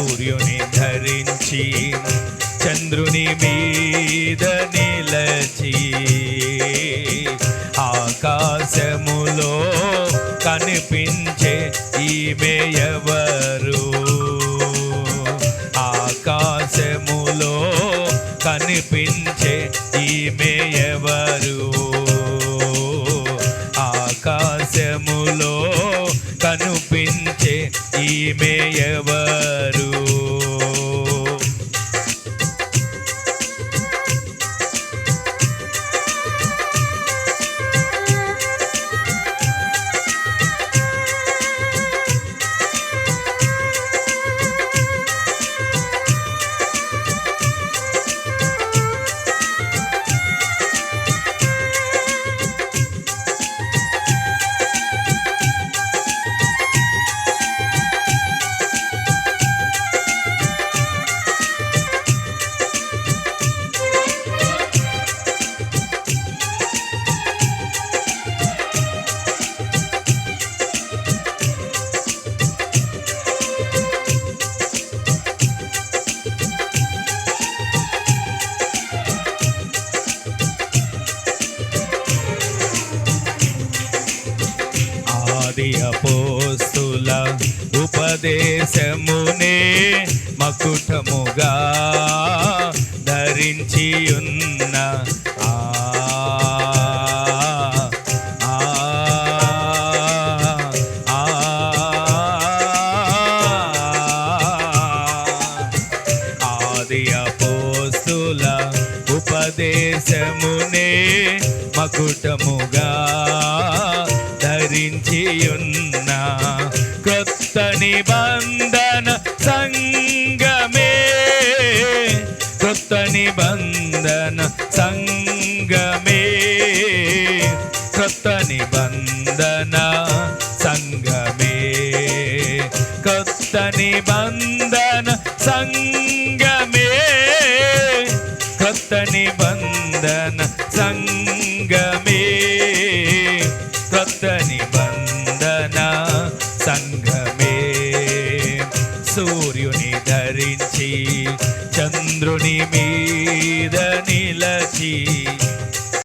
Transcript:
సూర్యుని ధరించి చంద్రుని మీద నిలచి ఆకాశములో కనిపించే ఈమె ఎవరు? ఆకాశములో కనిపించే ఈమె ఎవరు? ఆకాశములో కనిపించే ఈమె ఎవరు? ఆది అపోస్తుల ఉపదేశమునే మకుటముగా ధరించి ఉన్న ఆది అపోస్తుల ఉపదేశమునే మకుటముగా ధరించి ఉన్న క్రొత్త నిబంధన సంగమే, క్రొత్త నిబంధన సంగమే, క్రొత్త నిబంధన సంగమే, క్రొత్త నిబంధన సంగమే, క్రొత్త నిబంధన